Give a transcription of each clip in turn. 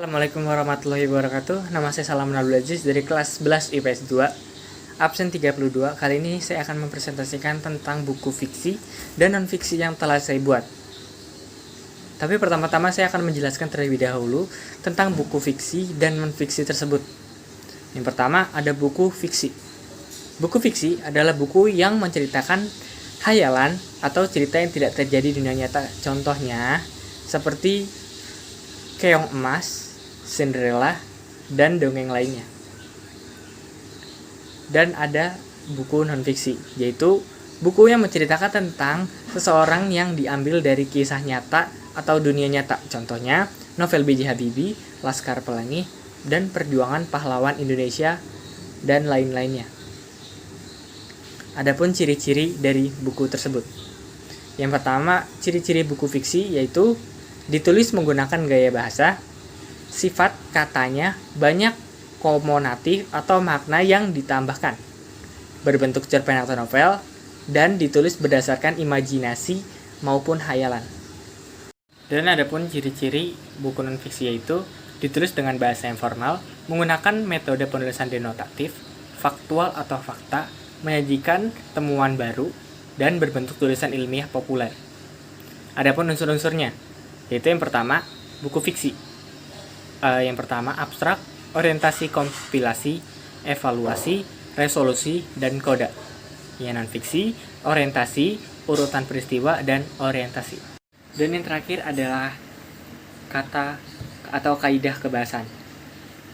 Assalamualaikum warahmatullahi wabarakatuh. Nama saya Salam Abdul Aziz dari kelas 11 IPS 2, absen 32. Kali ini saya akan mempresentasikan tentang buku fiksi dan non-fiksi yang telah saya buat. Tapi pertama-tama saya akan menjelaskan terlebih dahulu tentang buku fiksi dan non-fiksi tersebut. Yang pertama ada buku fiksi. Buku fiksi adalah buku yang menceritakan hayalan atau cerita yang tidak terjadi di dunia nyata. Contohnya seperti Keong Emas, Cinderella, dan dongeng lainnya. Dan ada buku non-fiksi, yaitu buku yang menceritakan tentang seseorang yang diambil dari kisah nyata atau dunia nyata. Contohnya, novel B.J. Habibie, Laskar Pelangi, dan Perjuangan Pahlawan Indonesia, dan lain-lainnya. Adapun ciri-ciri dari buku tersebut. Yang pertama, ciri-ciri buku fiksi yaitu ditulis menggunakan gaya bahasa, sifat katanya banyak konotatif atau makna yang ditambahkan, berbentuk cerpen atau novel, dan ditulis berdasarkan imajinasi maupun hayalan. Dan adapun ciri-ciri buku non-fiksi yaitu ditulis dengan bahasa yang formal, menggunakan metode penulisan denotatif, faktual atau fakta, menyajikan temuan baru, dan berbentuk tulisan ilmiah populer. Adapun unsur-unsurnya, yaitu yang pertama, buku fiksi. Yang pertama, abstrak, orientasi kompilasi, evaluasi, resolusi, dan koda. Yang non-fiksi, orientasi, urutan peristiwa, dan orientasi. Dan yang terakhir adalah kata atau kaidah kebahasaan,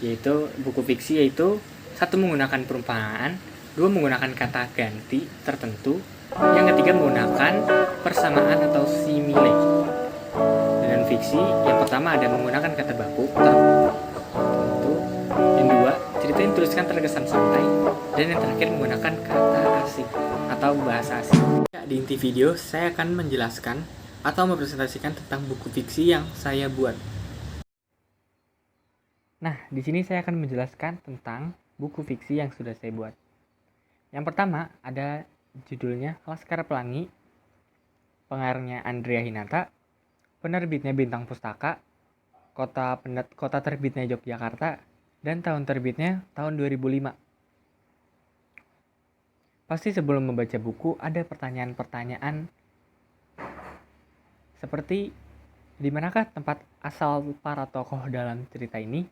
yaitu buku fiksi yaitu 1 menggunakan perumpamaan, 2 menggunakan kata ganti tertentu, yang ketiga menggunakan persamaan atau simile. Dan fiksi yang pertama ada menggunakan kata baku tertentu, yang dua cerita yang dituliskan terkesan santai, dan yang terakhir menggunakan kata asing atau bahasa asing. Di inti video saya akan menjelaskan atau mempresentasikan tentang buku fiksi yang saya buat. Nah, di sini saya akan menjelaskan tentang buku fiksi yang sudah saya buat. Yang pertama ada judulnya Laskar Pelangi, pengarangnya Andrea Hinata, penerbitnya Bintang Pustaka, kota terbitnya Yogyakarta, dan tahun terbitnya tahun 2005. Pasti sebelum membaca buku ada pertanyaan-pertanyaan seperti di manakah tempat asal para tokoh dalam cerita ini?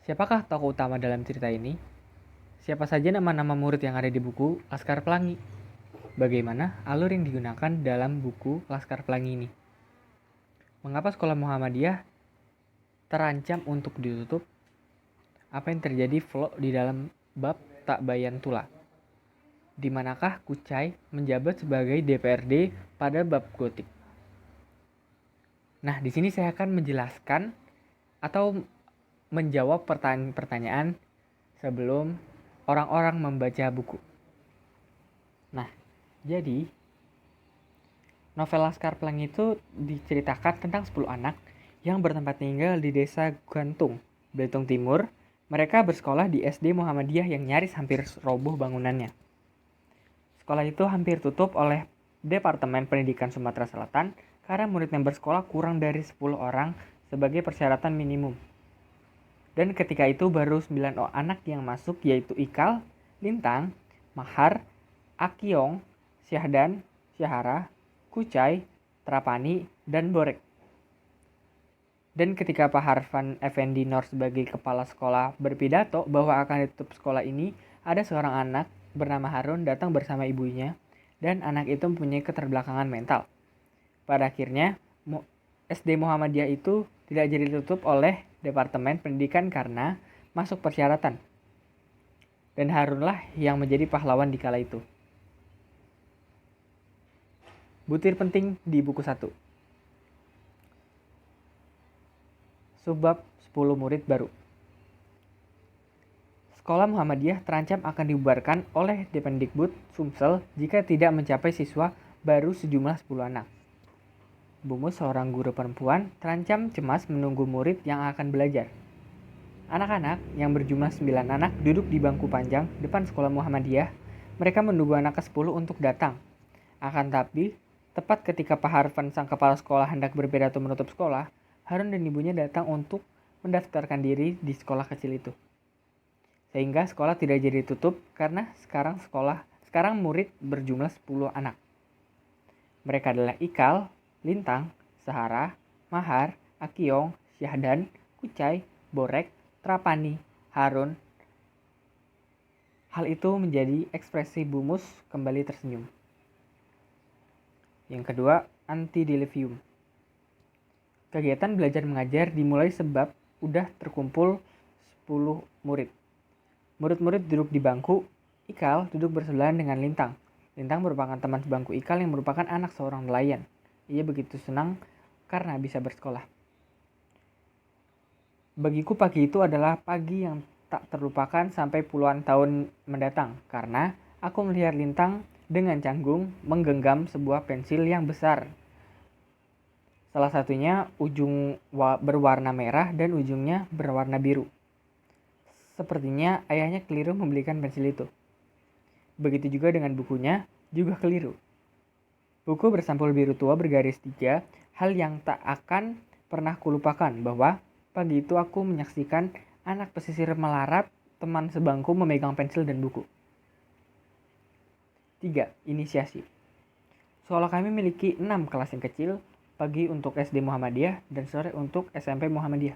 Siapakah tokoh utama dalam cerita ini? Siapa saja nama-nama murid yang ada di buku Laskar Pelangi? Bagaimana alur yang digunakan dalam buku Laskar Pelangi ini? Mengapa sekolah Muhammadiyah terancam untuk ditutup? Apa yang terjadi flow di dalam bab Tak Bayan Tula? Di manakah Kucai menjabat sebagai DPRD pada bab gotik? Nah, di sini saya akan menjelaskan atau menjawab pertanyaan-pertanyaan sebelum orang-orang membaca buku. Nah, jadi novel Laskar Pelangi itu diceritakan tentang 10 anak yang bertempat tinggal di desa Gantung, Belitung Timur. Mereka bersekolah di SD Muhammadiyah yang nyaris hampir roboh bangunannya. Sekolah itu hampir tutup oleh Departemen Pendidikan Sumatera Selatan karena murid yang bersekolah kurang dari 10 orang sebagai persyaratan minimum. Dan ketika itu baru 9 anak yang masuk, yaitu Ikal, Lintang, Mahar, Akiong, Syahdan, Syahara, Kucai, Trapani, dan Borek. Dan ketika Pak Harfan Effendi Nur sebagai kepala sekolah berpidato bahwa akan ditutup sekolah ini, ada seorang anak bernama Harun datang bersama ibunya, dan anak itu mempunyai keterbelakangan mental. Pada akhirnya, SD Muhammadiyah itu tidak jadi ditutup oleh Departemen Pendidikan karena masuk persyaratan. Dan Harunlah yang menjadi pahlawan di kala itu. Butir penting di buku 1. Subbab 10 murid baru. Sekolah Muhammadiyah terancam akan dibubarkan oleh Dependikbud Sumsel jika tidak mencapai siswa baru sejumlah 10 anak. Bumus, seorang guru perempuan, terancam cemas menunggu murid yang akan belajar. Anak-anak yang berjumlah 9 anak duduk di bangku panjang depan sekolah Muhammadiyah. Mereka menunggu anak ke-10 untuk datang. Akan tapi, tepat ketika Pak Harfan sang kepala sekolah hendak berpidato menutup sekolah, Harun dan ibunya datang untuk mendaftarkan diri di sekolah kecil itu. Sehingga sekolah tidak jadi tutup karena sekarang murid berjumlah 10 anak. Mereka adalah Ikal, Lintang, Sahara, Mahar, Akiong, Syahdan, Kucai, Borek, Trapani, Harun. Hal itu menjadi ekspresi Bumus kembali tersenyum. Yang kedua, antediluvium. Kegiatan belajar mengajar dimulai sebab udah terkumpul 10 murid. Murid-murid duduk di bangku, Ikal duduk bersebelahan dengan Lintang. Lintang merupakan teman sebangku Ikal yang merupakan anak seorang nelayan. Ia begitu senang karena bisa bersekolah. Bagiku pagi itu adalah pagi yang tak terlupakan sampai puluhan tahun mendatang karena aku melihat Lintang dengan canggung menggenggam sebuah pensil yang besar. Salah satunya ujung berwarna merah dan ujungnya berwarna biru. Sepertinya ayahnya keliru membelikan pensil itu. Begitu juga dengan bukunya, juga keliru. Buku bersampul biru tua bergaris 3, hal yang tak akan pernah kulupakan bahwa pagi itu aku menyaksikan anak pesisir melarat teman sebangku memegang pensil dan buku. 3. Inisiasi. Sekolah kami memiliki 6 kelas yang kecil, pagi untuk SD Muhammadiyah dan sore untuk SMP Muhammadiyah.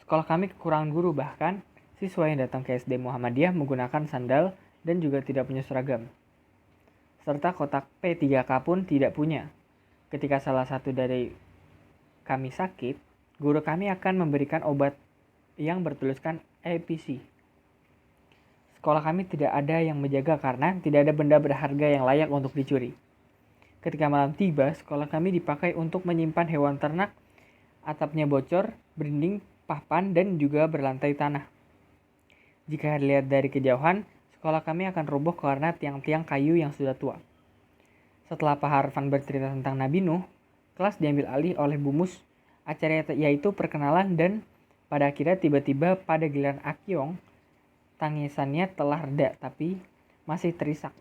Sekolah kami kekurangan guru, bahkan siswa yang datang ke SD Muhammadiyah menggunakan sandal dan juga tidak punya seragam. Serta kotak P3K pun tidak punya. Ketika salah satu dari kami sakit, guru kami akan memberikan obat yang bertuliskan APC. Sekolah kami tidak ada yang menjaga karena tidak ada benda berharga yang layak untuk dicuri. Ketika malam tiba, sekolah kami dipakai untuk menyimpan hewan ternak, atapnya bocor, berdinding papan dan juga berlantai tanah. Jika dilihat dari kejauhan, sekolah kami akan roboh karena tiang-tiang kayu yang sudah tua. Setelah Pak Harfan bercerita tentang Nabi Nuh, kelas diambil alih oleh Bumus, acara yaitu perkenalan dan pada akhirnya tiba-tiba pada giliran Akiong, tangisannya telah reda tapi masih terisak.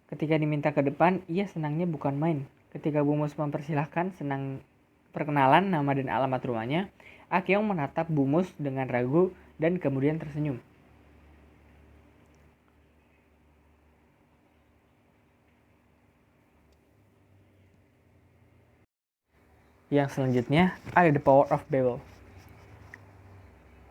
Ketika diminta ke depan, ia senangnya bukan main. Ketika Bumus mempersilahkan senang perkenalan nama dan alamat rumahnya, Akiong menatap Bumus dengan ragu dan kemudian tersenyum. Yang selanjutnya ada The Power of Babel.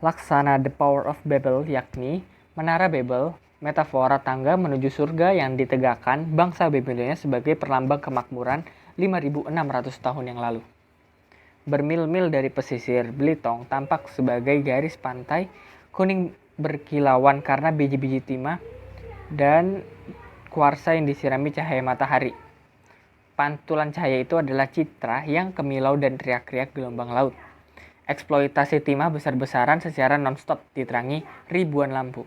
Laksana The Power of Babel yakni Menara Babel, metafora tangga menuju surga yang ditegakkan bangsa Babilonia sebagai perlambang kemakmuran 5.600 tahun yang lalu. Bermil-mil dari pesisir Belitung tampak sebagai garis pantai kuning berkilauan karena biji-biji timah dan kuarsa yang disirami cahaya matahari. Pantulan cahaya itu adalah citra yang kemilau dan teriak-teriak gelombang laut. Eksploitasi timah besar-besaran secara non-stop diterangi ribuan lampu.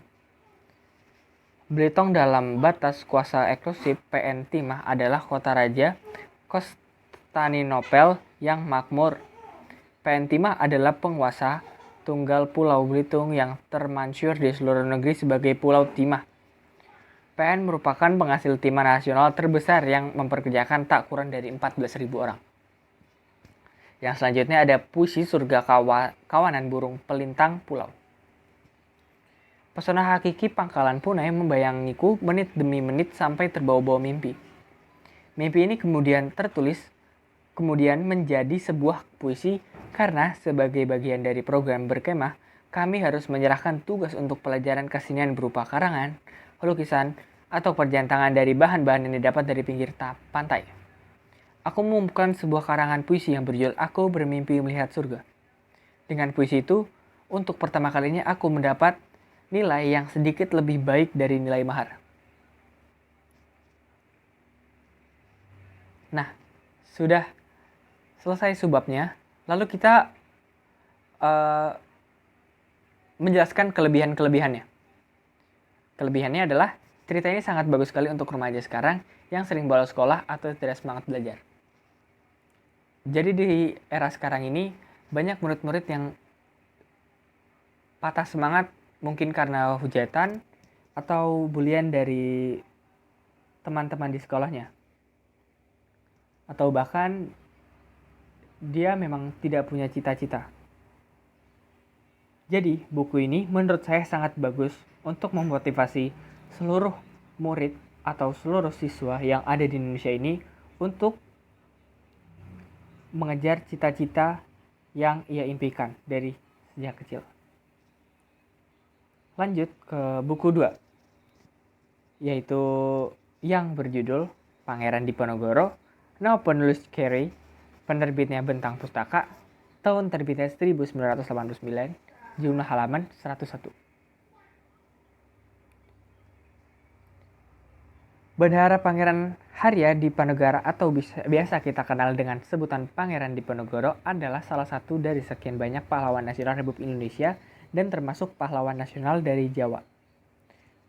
Belitung dalam batas kuasa eksklusif PN Timah adalah kota raja Konstantinopel yang makmur. PN Timah adalah penguasa tunggal Pulau Belitung yang termansur di seluruh negeri sebagai Pulau Timah. PN merupakan penghasil timah nasional terbesar yang memperkerjakan tak kurang dari 14.000 orang. Yang selanjutnya ada puisi surga kawanan burung pelintang pulau. Pesona hakiki Pangkalan Punai membayangiku menit demi menit sampai terbawa-bawa mimpi. Mimpi ini kemudian kemudian menjadi sebuah puisi karena sebagai bagian dari program berkemah, kami harus menyerahkan tugas untuk pelajaran kesenian berupa karangan, lukisan, atau perjantangan dari bahan-bahan yang didapat dari pinggir pantai. Aku menemukan sebuah karangan puisi yang berjudul Aku Bermimpi Melihat Surga. Dengan puisi itu, untuk pertama kalinya aku mendapat nilai yang sedikit lebih baik dari nilai mahar. Nah, sudah selesai subbabnya, lalu kita menjelaskan kelebihan-kelebihannya. Kelebihannya adalah cerita ini sangat bagus sekali untuk remaja sekarang yang sering bolos sekolah atau tidak semangat belajar. Jadi di era sekarang ini banyak murid-murid yang patah semangat mungkin karena hujatan atau bulian dari teman-teman di sekolahnya. Atau bahkan dia memang tidak punya cita-cita. Jadi, buku ini menurut saya sangat bagus untuk memotivasi seluruh murid atau seluruh siswa yang ada di Indonesia ini untuk mengejar cita-cita yang ia impikan dari sejak kecil. Lanjut ke buku 2, yaitu yang berjudul Pangeran Diponegoro. Nama penulis Carey, penerbitnya Bentang Pustaka, tahun terbitnya 1989, jumlah halaman 101. Bendahara Pangeran Harya Diponegoro atau biasa kita kenal dengan sebutan Pangeran Diponegoro adalah salah satu dari sekian banyak pahlawan nasional Republik Indonesia dan termasuk pahlawan nasional dari Jawa.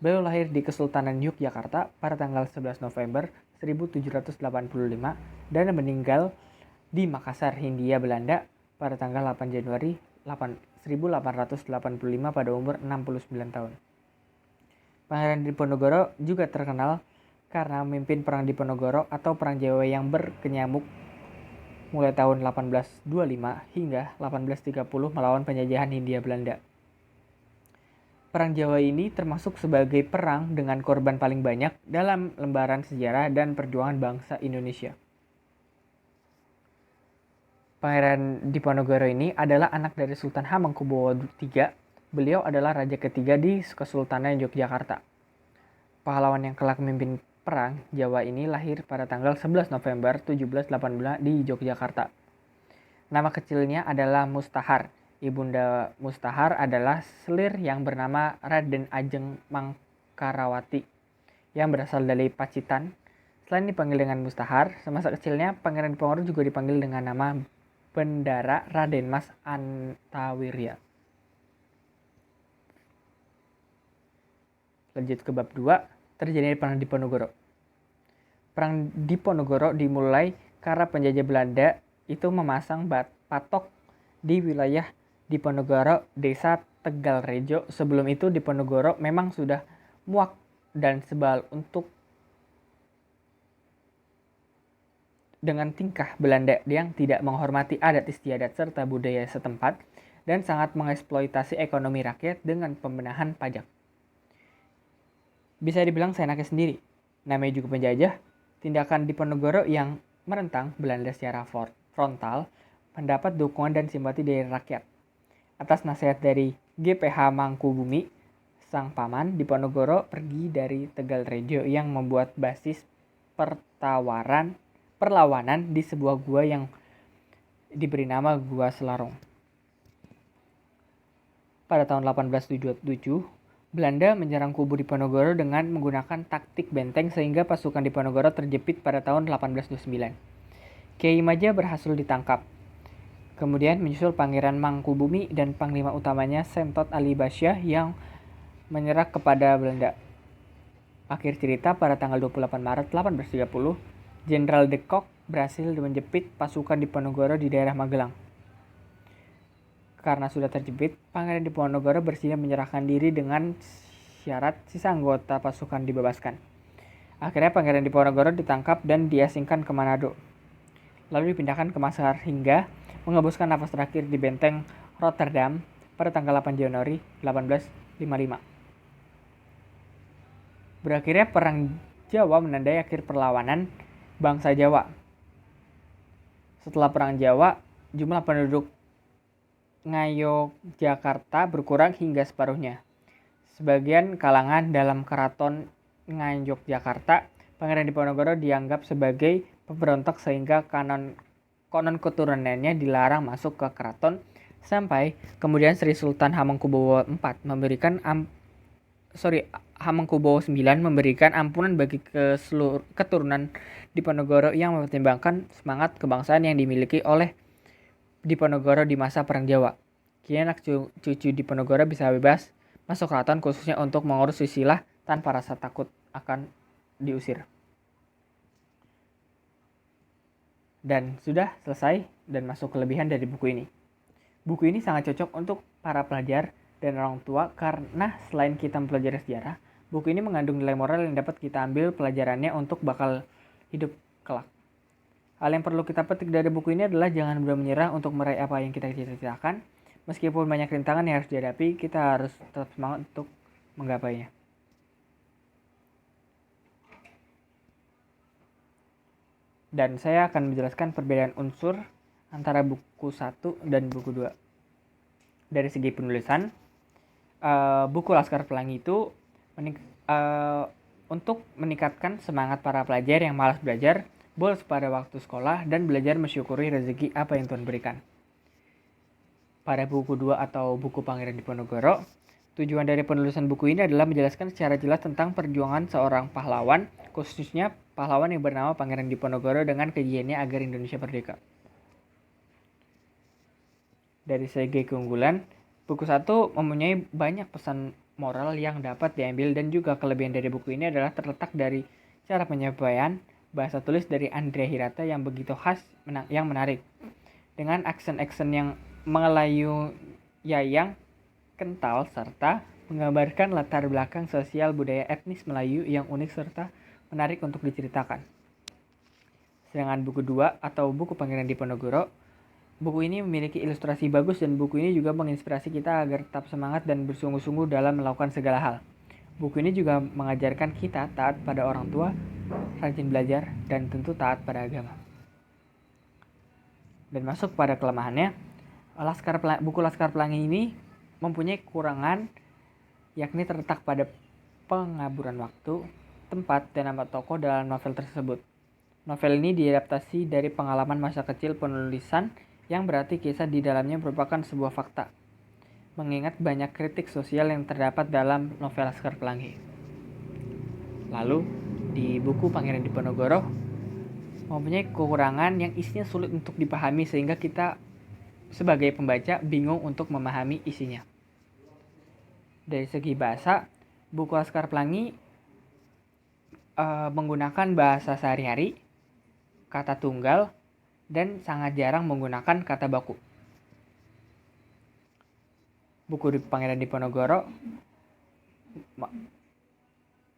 Beliau lahir di Kesultanan Yogyakarta pada tanggal 11 November 1785 dan meninggal di Makassar, Hindia Belanda pada tanggal 8 Januari 1885 pada umur 69 tahun. Pangeran Diponegoro juga terkenal karena memimpin Perang Diponegoro atau Perang Jawa yang berkenyamuk mulai tahun 1825 hingga 1830 melawan penjajahan Hindia Belanda. Perang Jawa ini termasuk sebagai perang dengan korban paling banyak dalam lembaran sejarah dan perjuangan bangsa Indonesia. Pangeran Diponegoro ini adalah anak dari Sultan Hamengkubuwono III. Beliau adalah raja ketiga di Kesultanan Yogyakarta. Pahlawan yang kelak memimpin Perang Jawa ini lahir pada tanggal 11 November 1785 di Yogyakarta. Nama kecilnya adalah Mustahar. Ibunda Mustahar adalah selir yang bernama Raden Ajeng Mangkarawati yang berasal dari Pacitan. Selain dipanggil dengan Mustahar, semasa kecilnya Pangeran Diponegoro juga dipanggil dengan nama Bendara Raden Mas Antawirya. Lanjut ke bab 2. Terjadi Perang Diponegoro. Perang Diponegoro dimulai karena penjajah Belanda itu memasang patok di wilayah Diponegoro, desa Tegalrejo. Sebelum itu Diponegoro memang sudah muak dan sebal dengan tingkah Belanda yang tidak menghormati adat istiadat serta budaya setempat dan sangat mengeksploitasi ekonomi rakyat dengan pembenahan pajak. Bisa dibilang seenaknya sendiri. Namanya juga penjajah, tindakan Diponegoro yang menentang Belanda secara frontal mendapat dukungan dan simpati dari rakyat. Atas nasihat dari GPH Mangkubumi, sang paman, Diponegoro pergi dari Tegalrejo yang membuat basis perlawanan di sebuah gua yang diberi nama Gua Selarong. Pada tahun 1877, Belanda menyerang kubu Diponegoro dengan menggunakan taktik benteng sehingga pasukan Diponegoro terjepit pada tahun 1829. Kiai Maja berhasil ditangkap. Kemudian menyusul Pangeran Mangkubumi dan Panglima utamanya Sentot Ali Basyah yang menyerah kepada Belanda. Akhir cerita, pada tanggal 28 Maret 1830, Jenderal de Kock berhasil menjepit pasukan Diponegoro di daerah Magelang. Karena sudah terjepit, Pangeran Diponegoro bersedia menyerahkan diri dengan syarat sisa anggota pasukan dibebaskan. Akhirnya Pangeran Diponegoro ditangkap dan diasingkan ke Manado. Lalu dipindahkan ke Makassar hingga mengembuskan nafas terakhir di benteng Rotterdam pada tanggal 8 Januari 1855. Berakhirnya Perang Jawa menandai akhir perlawanan bangsa Jawa. Setelah Perang Jawa, jumlah penduduk Ngayogyakarta berkurang hingga separuhnya. Sebagian kalangan dalam keraton Ngayogyakarta, Pangeran Diponegoro dianggap sebagai pemberontak sehingga konon keturunannya dilarang masuk ke keraton sampai kemudian Sri Sultan Hamengkubuwono IV Hamengkubuwono IX memberikan ampunan bagi keturunan Diponegoro yang mempertimbangkan semangat kebangsaan yang dimiliki oleh Diponegoro di masa Perang Jawa. Kini anak cucu Diponegoro bisa bebas masuk keraton khususnya untuk mengurus sisilah tanpa rasa takut akan diusir. Dan sudah selesai dan masuk kelebihan dari buku ini. Buku ini sangat cocok untuk para pelajar dan orang tua karena selain kita mempelajari sejarah, buku ini mengandung nilai moral yang dapat kita ambil pelajarannya untuk bakal hidup kelak. Hal yang perlu kita petik dari buku ini adalah jangan mudah menyerah untuk meraih apa yang kita cita-citakan. Meskipun banyak rintangan yang harus dihadapi, kita harus tetap semangat untuk menggapainya. Dan saya akan menjelaskan perbedaan unsur antara buku 1 dan buku 2. Dari segi penulisan, buku Laskar Pelangi itu untuk meningkatkan semangat para pelajar yang malas belajar, bolos pada waktu sekolah, dan belajar mensyukuri rezeki apa yang Tuhan berikan. Pada buku 2 atau buku Pangeran Diponegoro, tujuan dari penulisan buku ini adalah menjelaskan secara jelas tentang perjuangan seorang pahlawan, khususnya pahlawan yang bernama Pangeran Diponegoro dengan kegiatannya agar Indonesia merdeka. Dari segi keunggulan, buku 1 mempunyai banyak pesan moral yang dapat diambil, dan juga kelebihan dari buku ini adalah terletak dari cara penyampaian bahasa tulis dari Andrea Hirata yang begitu khas yang menarik. Dengan aksen-aksen yang Melayu yang kental serta menggambarkan latar belakang sosial budaya etnis Melayu yang unik serta menarik untuk diceritakan. Sedangkan buku 2 atau buku Pangeran Diponegoro, buku ini memiliki ilustrasi bagus dan buku ini juga menginspirasi kita agar tetap semangat dan bersungguh-sungguh dalam melakukan segala hal. Buku ini juga mengajarkan kita taat pada orang tua, rajin belajar, dan tentu taat pada agama. Dan masuk pada kelemahannya, buku Laskar Pelangi ini mempunyai kekurangan, yakni terletak pada pengaburan waktu, tempat, dan nama tokoh dalam novel tersebut. Novel ini diadaptasi dari pengalaman masa kecil penulisan, yang berarti kisah di dalamnya merupakan sebuah fakta, mengingat banyak kritik sosial yang terdapat dalam novel Laskar Pelangi. Lalu, di buku Pangeran Diponegoro mempunyai kekurangan yang isinya sulit untuk dipahami sehingga kita sebagai pembaca bingung untuk memahami isinya. Dari segi bahasa, buku Laskar Pelangi menggunakan bahasa sehari-hari, kata tunggal, dan sangat jarang menggunakan kata baku. Buku di Pangeran Diponegoro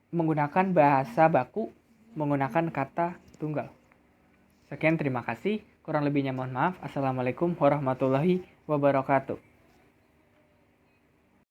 menggunakan bahasa baku, menggunakan kata tunggal. Sekian, terima kasih. Kurang lebihnya mohon maaf. Assalamualaikum warahmatullahi wabarakatuh.